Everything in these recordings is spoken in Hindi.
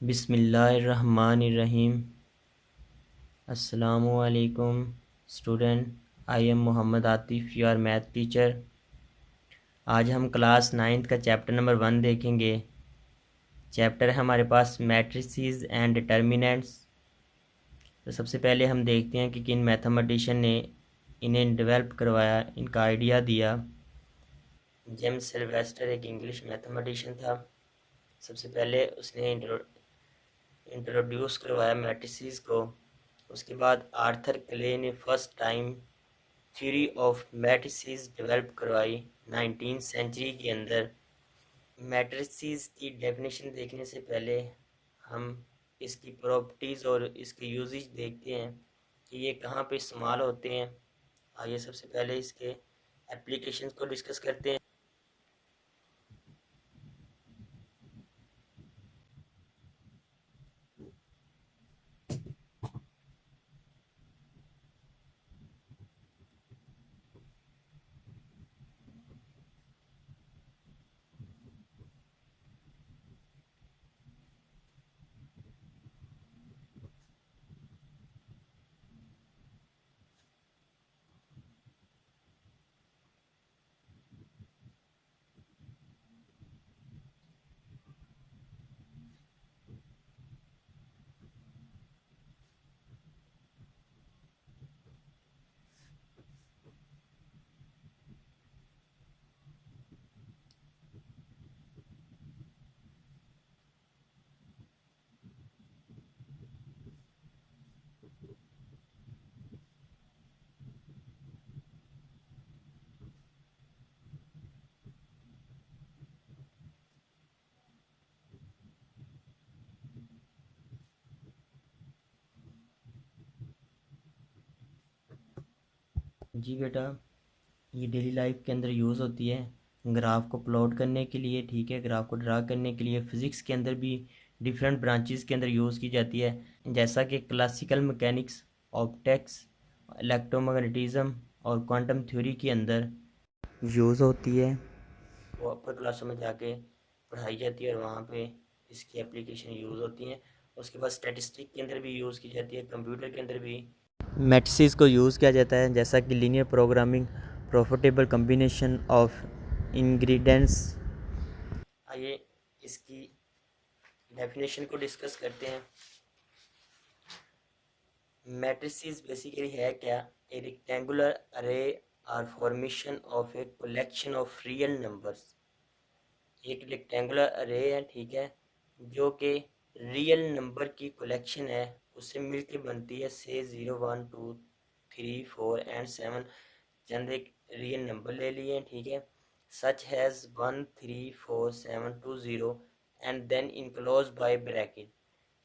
बिस्मिल्लाहिर्रहमानिर्रहीम। अस्सलामुअलैकुम student. I am Mohammad Atif, your math teacher. आज हम क्लास 9th का चैप्टर नंबर 1 देखेंगे। चैप्टर है हमारे पास मैट्रिसेस एंड डिटर्मिनेंट्स। तो सबसे पहले हम देखते हैं कि किन मैथमेटिशियन ने इन्हें डेवलप करवाया, इनका आइडिया दिया। जेम्स सिल्वेस्टर एक इंग्लिश मैथमेटिशियन था। सबसे पहले उसने इंट्रोड्यूस करवाया मैट्रिसेस को। उसके बाद आर्थर क्ले ने first time theory of matrices develop करवाई 19th सेंचुरी के अंदर। मैट्रिसेस की डेफिनेशन देखने से पहले हम इसकी प्रॉपर्टीज़ और इसके यूजेज देखते हैं कि ये कहाँ पे इस्तेमाल होते हैं। आइए सबसे पहले इसके एप्लीकेशंस को डिस्कस करते हैं। जी बेटा, ये डेली लाइफ के अंदर यूज़ होती है ग्राफ को प्लॉट करने के लिए, ठीक है, ग्राफ को ड्रा करने के लिए। फिज़िक्स के अंदर भी डिफरेंट ब्रांचेस के अंदर यूज़ की जाती है, जैसा कि क्लासिकल मैकेनिक्स, ऑप्टिक्स, इलेक्ट्रोमैग्नेटिज्म और क्वांटम थ्योरी के अंदर यूज़ होती है। वो अपर क्लासों में जाके पढ़ाई जाती है और वहाँ पे इसकी एप्लीकेशन यूज़ होती हैं। उसके बाद स्टैटिस्टिक के अंदर भी यूज़ की जाती है, कंप्यूटर के अंदर भी मैट्रिसेस को यूज़ किया जाता है, जैसा कि linear programming, profitable combination of ingredients. आइए इसकी डेफिनेशन को डिस्कस करते हैं। मैट्रिसेस बेसिकली है क्या? A rectangular array or formation of a collection of real numbers. एक रेक्टेंगुलर अरे है, ठीक है, जो कि रियल नंबर की कलेक्शन है, उससे मिलके बनती है। से 0 1 2 3 4 एंड 7 चंद एक रियल नंबर ले लिए, ठीक है। Such has 1 3 4 7 2 0 and then enclose by bracket,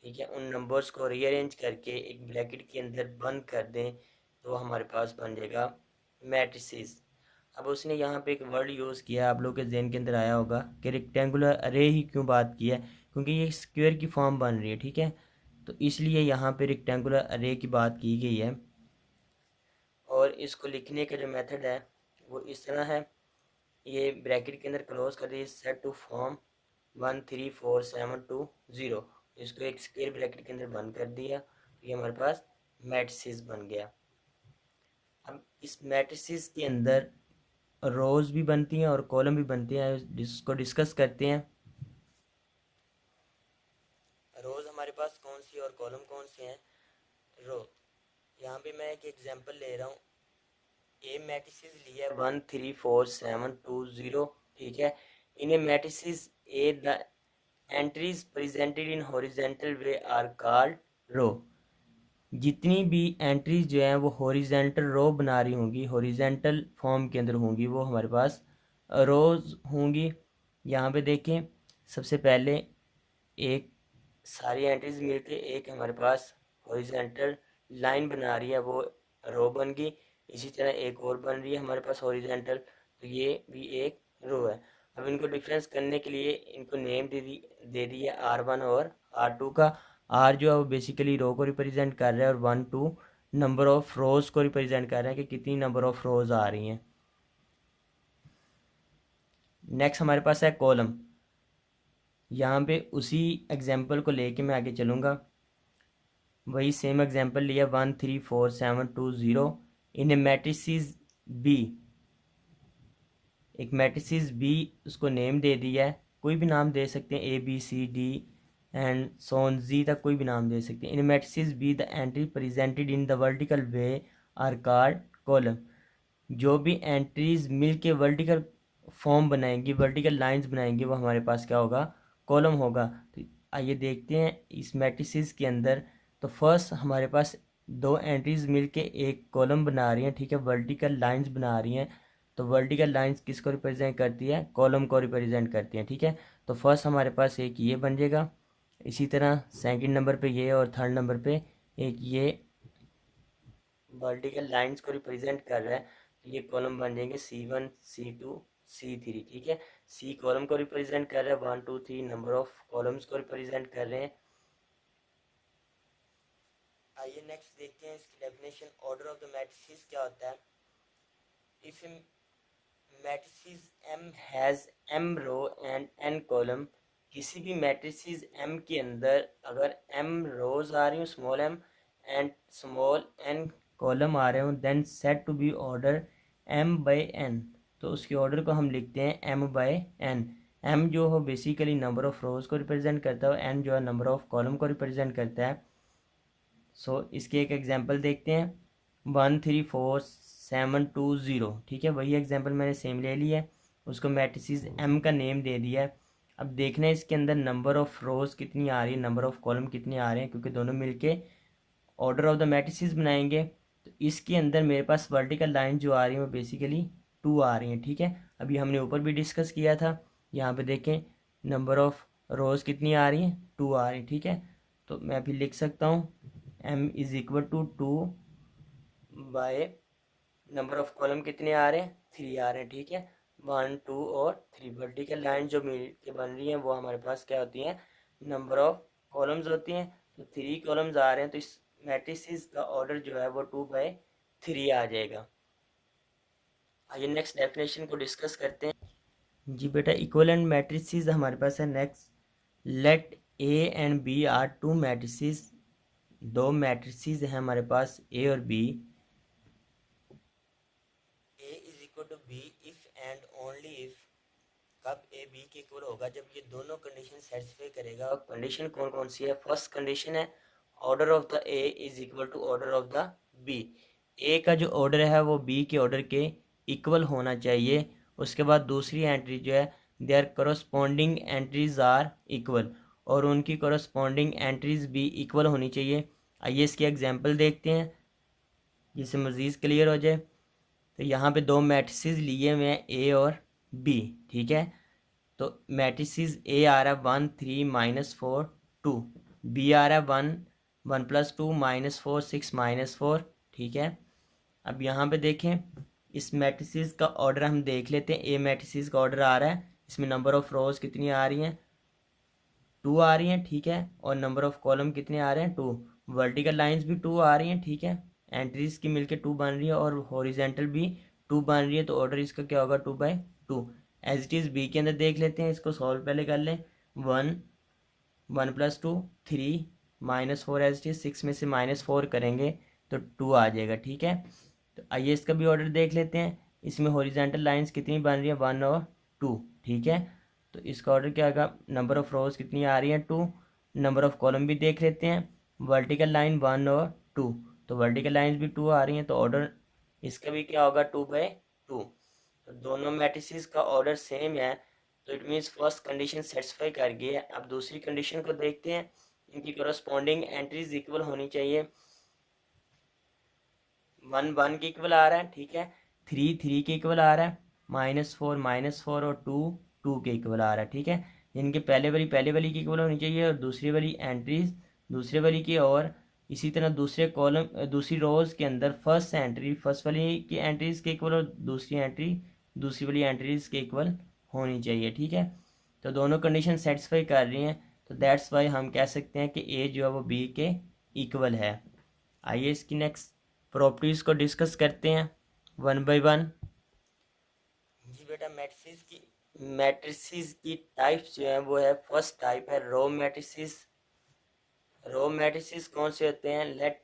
ठीक है। उन नंबर्स को रीअरेंज करके एक ब्रैकेट के अंदर बंद कर दें तो हमारे पास बन जाएगा मैट्रिसेस। अब उसने यहाँ पे एक वर्ड यूज़ किया, आप लोग के जहन के अंदर आया होगा कि रेक्टेंगुलर अरे ही क्यों बात की है, क्योंकि ये स्क्वायर की फॉर्म बन रही है, ठीक है। तो इसलिए यहाँ पे रेक्टेंगुलर अरे की बात की गई है। और इसको लिखने का जो मेथड है वो इस तरह है। ये ब्रैकेट के अंदर क्लोज कर दिए, सेट टू फॉर्म 1 3 4 7 2 0। इसको एक स्क्वायर ब्रैकेट के अंदर बंद कर दिया तो ये हमारे पास मैट्रिसेस बन गया। अब इस मैट्रिसेस के अंदर रोज भी बनती हैं और कॉलम भी बनती हैं, जिसको डिस्कस करते हैं। रोज हमारे पास कौन सी और कॉलम कौन से हैं? रो, यहाँ पे मैं एक एग्जांपल ले रहा हूँ। ए मैट्रिसेस लिया है 1 3 4 7 2 0, ठीक है। इन्हें matrices A the entries presented in horizontal way are called row. जितनी भी एंट्रीज जो हैं वो हॉरिजेंटल रो बना रही होंगी, हॉरिजेंटल फॉर्म के अंदर होंगी, वो हमारे पास रोज होंगी। यहाँ पे देखें, सबसे पहले एक सारी एंट्रीज मिलके एक हमारे पास हॉरिजेंटल लाइन बना रही है, वो रो बन गई। इसी तरह एक और बन रही है हमारे पास हॉरिजेंटल, तो ये भी एक रो है। अब इनको डिफरेंस करने के लिए इनको नेम दे दी है R1 और R2 का। आर जो है वो बेसिकली रो को रिप्रेजेंट कर रहा है और 1 2 नंबर ऑफ रोज को रिप्रेजेंट कर रहा है कि कितनी नंबर ऑफ रोज आ रही हैं। नेक्स्ट हमारे पास है कॉलम। यहाँ पे उसी एग्जांपल को लेके मैं आगे चलूँगा। वही सेम एग्जांपल लिया 1 3 4 7 2 0 इन ए मैट्रिसेस बी। एक मैट्रिसेस बी उसको नेम दे दिया है, कोई भी नाम दे सकते हैं, ABCD एंड सोन जी तक कोई भी नाम दे सकते हैं। In matrices B the entry presented in the vertical way are called column. जो भी एंट्रीज मिल के वर्टिकल फॉर्म बनाएंगी, वर्टिकल लाइंस बनाएंगी, वो हमारे पास क्या होगा, कॉलम होगा। तो आइए देखते हैं इस मैट्रिसेस के अंदर। तो फर्स्ट हमारे पास दो एंट्रीज मिलके एक कॉलम बना रही हैं, ठीक है, वर्टिकल लाइंस बना रही हैं। तो वर्टिकल लाइंस किसको रिप्रेजेंट करती है, कॉलम को रिप्रेजेंट करती हैं, ठीक है। तो फर्स्ट हमारे पास एक ये बन जाएगा, इसी तरह सेकंड नंबर पे ये और थर्ड नंबर पे एक ये वर्टिकल लाइंस को रिप्रेजेंट कर रहा है। तो ये कॉलम बन जाएंगे C1 C2 C3, ठीक है। C कॉलम को रिप्रेजेंट कर रहा है, 1 2 3 नंबर ऑफ कॉलम्स को रिप्रेजेंट कर रहे हैं। आइए नेक्स्ट देखते हैं इसकी definition. Order of the matrices क्या होता है। If matrices M has M row and N column, किसी भी मैट्रिसेस M के अंदर अगर M रोज आ रही हूँ small m and small n column आ रहे हो, then set to be order M by N। तो उसके ऑर्डर को हम लिखते हैं M बाई N। M जो हो बेसिकली नंबर ऑफ रोज को रिप्रेजेंट करता है, N जो है नंबर ऑफ कॉलम को रिप्रेजेंट करता है। सो इसके एक एग्जांपल देखते हैं, 1 3 4 7 2 0, ठीक है। वही एग्जांपल मैंने सेम ले लिया है, उसको मैट्रिसेस M का नेम दे दिया है। अब देखना है इसके अंदर नंबर ऑफ रोज कितनी आ रही है, नंबर ऑफ कॉलम कितने आ रहे हैं, क्योंकि दोनों मिलके ऑर्डर ऑफ द मैट्रिसेस बनाएंगे। तो इसके अंदर मेरे पास वर्टिकल लाइन जो आ रही है वो बेसिकली 2 आ रही हैं, ठीक है। अभी हमने ऊपर भी डिस्कस किया था, यहाँ पे देखें नंबर ऑफ रोज कितनी आ रही हैं, 2 आ रही हैं, ठीक है। तो मैं अभी लिख सकता हूँ M is equal to 2 by number of column कितने आ रहे हैं, 3 आ रहे हैं, ठीक है। 1 2 और 3 वर्टिकल लाइन जो मिल के बन रही हैं वो हमारे पास क्या होती हैं, नंबर ऑफ कॉलम्स होती हैं। तो 3 कॉलम्स आ रहे हैं, तो इस मैट्रिसेस का ऑर्डर जो है वो 2/3 आ जाएगा। आइए नेक्स्ट डेफिनेशन को डिस्कस करते हैं। जी बेटा, इक्विवेलेंट मैट्रिसेस हमारे पास है next. Let A and B are two matrices. दो मैट्रिसेस हैं हमारे पास A और B। A is equal to B if and only if. कब A B के इक्वल होगा, जब ये दोनों कंडीशन सेटिस्फाई करेगा। कंडीशन कौन कौन सी है, फर्स्ट कंडीशन है order of the A is equal to order of the B। A का जो ऑर्डर है वो B के ऑर्डर के इक्वल होना चाहिए। उसके बाद दूसरी एंट्री जो है, their corresponding entries are equal, और उनकी करस्पॉन्डिंग एंट्रीज भी इक्वल होनी चाहिए। आइए इसकी एग्जांपल देखते हैं जिससे मज़ीद क्लियर हो जाए। तो यहाँ पे दो मैट्रिसेस लिए हुए हैं A और B, ठीक है। तो मैट्रिसेस A आ रहा है 1 3 -4 2, B आ रहा है 1 1 + 2 -4 6 -4, ठीक है। अब यहाँ पे देखें इस मैट्रिसेस का ऑर्डर हम देख लेते हैं। A मैट्रिसेस का ऑर्डर आ रहा है, इसमें नंबर ऑफ रोज कितनी आ रही हैं, 2 आ रही हैं, ठीक है। और नंबर ऑफ कॉलम कितने आ रहे हैं, 2। वर्टिकल लाइंस भी 2 आ रही हैं, ठीक है। एंट्रीज की मिलके 2 बन रही है और हॉरिजेंटल भी 2 बन रही है। तो ऑर्डर इसका क्या होगा, 2/2। एज इट इज़ बी के अंदर देख लेते हैं, इसको सॉल्व पहले कर लें। 1 1 + 2 3 -4 एज इट इज़, 6 में से -4 करेंगे तो 2 आ जाएगा, ठीक है। तो आइए इसका भी ऑर्डर देख लेते हैं। इसमें हॉरिजेंटल लाइंस कितनी बन रही है, 1 और 2, ठीक है। तो इसका ऑर्डर क्या होगा, नंबर ऑफ रोज कितनी आ रही है, 2। नंबर ऑफ कॉलम भी देख लेते हैं, वर्टिकल लाइन 1 और 2, तो वर्टिकल लाइंस भी 2 आ रही हैं। तो ऑर्डर इसका भी क्या होगा, 2/2। तो दोनों मैट्रिसेस का ऑर्डर सेम है, तो it means first condition satisfy कर गई है। अब दूसरी कंडीशन को देखते हैं, इनकी करस्पॉन्डिंग एंट्रीज इक्वल होनी चाहिए। 1 1 के इक्वल आ रहा है, ठीक है। 3 3 के इक्वल आ रहा है, -4 -4 और 2 2 के इक्वल आ रहा है, ठीक है। इनके पहले वाली की इक्वल होनी चाहिए और दूसरी वाली एंट्रीज दूसरे वाली की, और इसी तरह दूसरे कॉलम दूसरी रोज के अंदर फर्स्ट वाली की एंट्रीज के इक्वल और दूसरी एंट्री दूसरी वाली एंट्रीज के इक्वल होनी चाहिए, ठीक है। तो दोनों कंडीशन सेटिस्फाई कर रही हैं, तो दैट्स वाई हम कह सकते हैं कि ए जो है वो बी के इक्वल है। आइए इसकी नेक्स्ट प्रॉपर्टीज़ को डिस्कस करते हैं 1 बाय 1। जी बेटा, मैट्रिसेस की टाइप्स जो है वो है, फर्स्ट टाइप है रो मैट्रिसेस। रो मैट्रिसेस कौन से होते हैं? लेट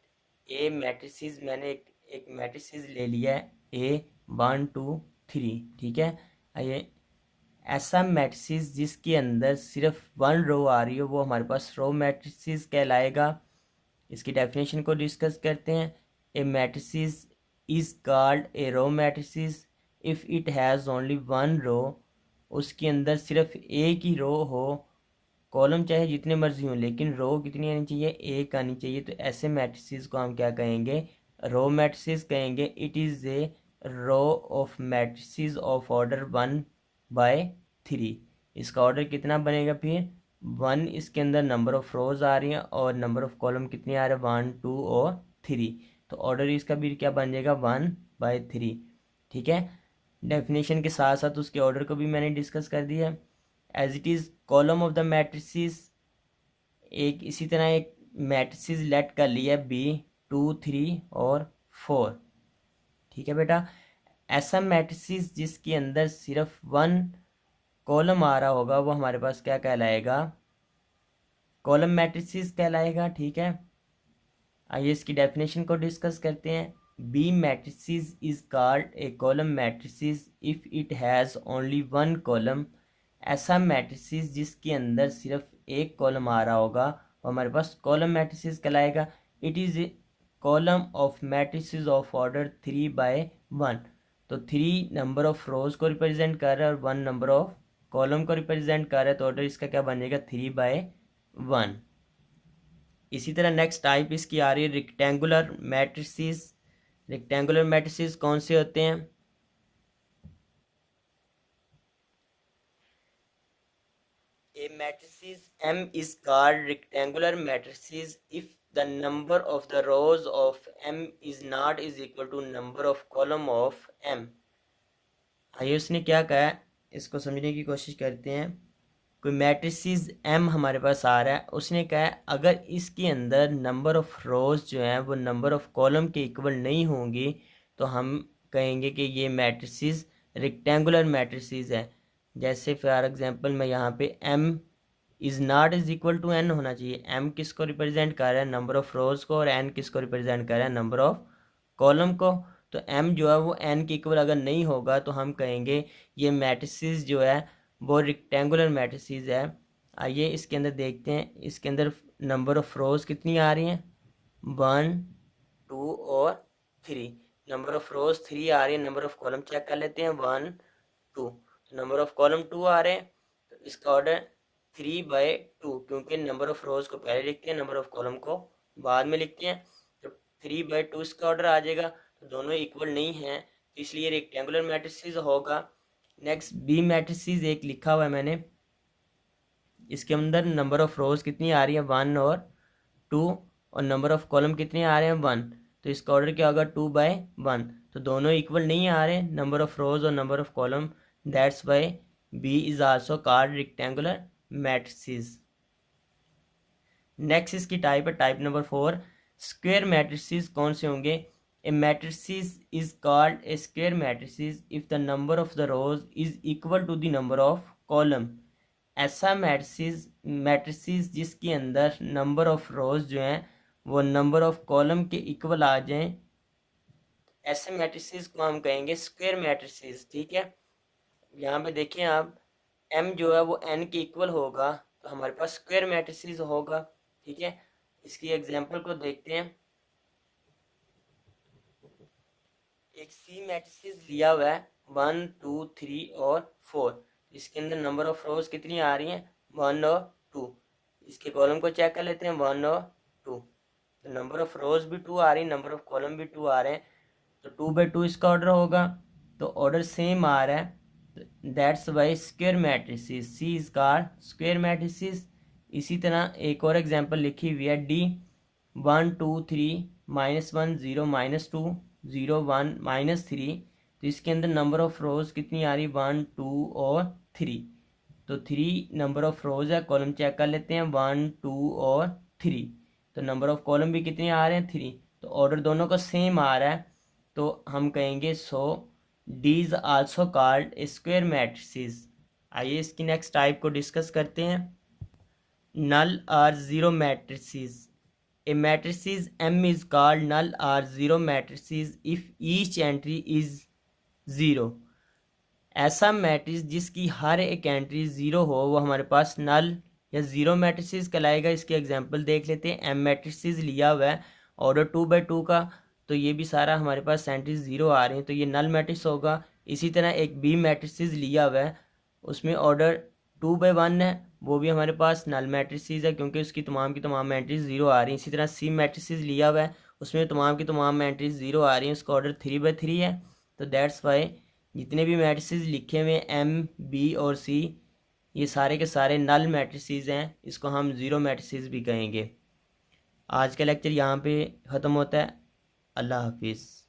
ए मैट्रिसेस, मैंने एक मैट्रिसेस ले लिया है ए 1 2 3, ठीक है। ये ऐसा मैट्रिसेस जिसके अंदर सिर्फ 1 रो आ रही हो वो हमारे पास रो मैट्रिसेस कहलाएगा। इसकी डेफिनेशन को डिस्कस करते हैं। A matrices is called a row matrices if it has only 1 row, उसके अंदर सिर्फ एक ही रो हो, कॉलम चाहे जितने मर्जी हों लेकिन रो कितनी आनी चाहिए? एक आनी चाहिए। तो ऐसे मैट्रिसेस को हम क्या कहेंगे? रो मैट्रिसेस कहेंगे। It is a row of matrices of order 1/3। इसका ऑर्डर कितना बनेगा फिर? 1। इसके अंदर नंबर ऑफ रोज आ रही हैं और नंबर ऑफ कॉलम कितनी आ रहे हैं? 1 2 और 3। तो ऑर्डर इसका भी क्या बन जाएगा? 1/3, ठीक है। डेफिनेशन के साथ साथ उसके ऑर्डर को भी मैंने डिस्कस कर दिया। As it is column of the matrices, एक इसी तरह एक मैट्रिसेस लेट कर लिया बी 2 3 और 4, ठीक है बेटा। ऐसा मैट्रिसेस जिसके अंदर सिर्फ 1 कॉलम आ रहा होगा वो हमारे पास क्या कहलाएगा? कॉलम मैट्रिसेस कहलाएगा, ठीक है। आइए इसकी डेफिनेशन को डिस्कस करते हैं। B matrices is called a column matrices if it has only 1 column. ऐसा मैट्रिसेस जिसके अंदर सिर्फ एक कॉलम आ रहा होगा वो हमारे पास कॉलम मैट्रिसेस कहलाएगा। It is A column of matrices of order 3/1। तो 3 नंबर ऑफ रोज को रिप्रेजेंट कर रहा है और 1 नंबर ऑफ कॉलम को रिप्रेजेंट कर रहा है, तो ऑर्डर इसका क्या बनेगा? 3/1। इसी तरह नेक्स्ट टाइप इसकी आ रही है रेक्टेंगुलर मैट्रिसेस। रेक्टेंगुलर मैट्रिसेस कौन से होते हैं? A matrices M is called rectangular matrices if the number of the rows of M is not is equal to number of column of M। आइए उसने क्या कहा है इसको समझने की कोशिश करते हैं। कोई मैट्रिसेस M हमारे पास आ रहा है, उसने कहा है अगर इसके अंदर नंबर ऑफ रोज जो हैं वो नंबर ऑफ कॉलम के इक्वल नहीं होंगी तो हम कहेंगे कि ये मैट्रिसेस रेक्टेंगुलर मैट्रिसेस है। जैसे फॉर एग्जांपल मैं यहाँ पे M is not is equal to N होना चाहिए। M किसको रिप्रेजेंट कर रहा है? नंबर ऑफ रोज को। और N किसको रिप्रेजेंट कर रहा है? नंबर ऑफ कॉलम को। तो M जो है वो N के इक्वल अगर नहीं होगा तो हम कहेंगे ये मैट्रिसेस जो है वो रेक्टेंगुलर मैट्रिसेस है। आइए इसके अंदर देखते हैं। इसके अंदर नंबर ऑफ रोज कितनी आ रही हैं? 1 2 और 3। नंबर ऑफ रोज 3 आ रही है। नंबर ऑफ कॉलम चेक कर लेते हैं 1 2। नंबर ऑफ कॉलम 2 आ रहे हैं, तो इसका ऑर्डर 3/2, क्योंकि नंबर ऑफ रोज को पहले लिखते हैं नंबर ऑफ कॉलम को बाद में लिखते हैं। तो 3/2 इसका ऑर्डर आ जाएगा। तो दोनों इक्वल नहीं हैं, तो इसलिए रेक्टेंगुलर मैट्रिसेस होगा। नेक्स्ट बी मैट्रिसेस एक लिखा हुआ है मैंने। इसके अंदर नंबर ऑफ रोज कितनी आ रही है? 1 और 2, और नंबर ऑफ कॉलम कितने आ रहे हैं? 1। तो इसका ऑर्डर क्या होगा? 2/1। तो दोनों इक्वल नहीं आ रहे नंबर ऑफ रोज और number of column, that's why B is also called rectangular matrices. Next इसकी टाइप है टाइप नंबर 4 स्क्वायर मैट्रिसेस। कौन से होंगे? A matrices is called a square matrices if the number of the rows is equal to the number of column. ऐसा मैट्रिसेस जिसके अंदर नंबर ऑफ रोज जो हैं वो नंबर ऑफ कॉलम के इक्वल आ जाएं, ऐसे मैट्रिसेस को हम कहेंगे स्क्वायर मैट्रिसेस, ठीक है। यहाँ पे देखिए आप, M जो है वो N के इक्वल होगा तो हमारे पास स्क्वायर मैट्रिसेस होगा, ठीक है। इसकी एग्जांपल को देखते हैं। एक सी मैट्रिसेस लिया हुआ है 1 2 3 और 4। इसके अंदर नंबर ऑफ रोज कितनी आ रही हैं? 1 और 2। इसके कॉलम को चेक कर लेते हैं 1 और 2। तो नंबर ऑफ रोज भी 2 आ रही है, नंबर ऑफ कॉलम भी 2 आ रहे हैं, तो 2/2 इसका ऑर्डर होगा। तो ऑर्डर सेम आ रहा है, that's why square matrices C is called square matrices. इसी तरह एक और एग्जांपल लिखी हुई है डी 1 2 3 -1 0 -2 0 1 -3। तो इसके अंदर नंबर ऑफ रोज कितनी आ रही? 1 2 और 3। तो 3 नंबर ऑफ रोज है, कॉलम चेक कर लेते हैं 1 2 और 3। तो नंबर ऑफ कॉलम भी कितने आ रहे हैं? 3। तो ऑर्डर दोनों का सेम आ रहा है, तो हम कहेंगे so D is also called a square matrices. आइए इसकी नेक्स्ट टाइप को डिस्कस करते हैं। Null or zero matrices. A matrices M is called null or zero matrices if each entry is zero। ऐसा मैट्रिक्स जिसकी हर एक एंट्री ज़ीरो हो वो हमारे पास नल या ज़ीरो मैट्रिसेस कहलाएगा। इसके एग्जांपल देख लेते हैं। एम मैट्रिसेस लिया हुआ है ऑर्डर 2/2 का, तो ये भी सारा हमारे पास एंट्रीज ज़ीरो आ रही हैं, तो ये नल मैट्रिक्स होगा। इसी तरह एक बी मैट्रिसेस लिया हुआ है, उसमें ऑर्डर 2/1 है, वो भी हमारे पास नल मैट्रिसेस है क्योंकि उसकी तमाम की तमाम एंट्रीज ज़ीरो आ रही हैं। इसी तरह सी मैट्रिसेस लिया हुआ है, उसमें तमाम की तमाम एंट्रीज ज़ीरो आ रही हैं, उसका ऑर्डर 3/3 है। तो दैट्स वाई जितने भी मैट्रिसेस लिखे हुए एम, बी और सी, ये सारे के सारे नल मैट्रिसेस हैं, इसको हम ज़ीरो मैट्रिसेस भी कहेंगे। आज का लेक्चर यहाँ पे ख़त्म होता है। अल्लाह हाफिज़।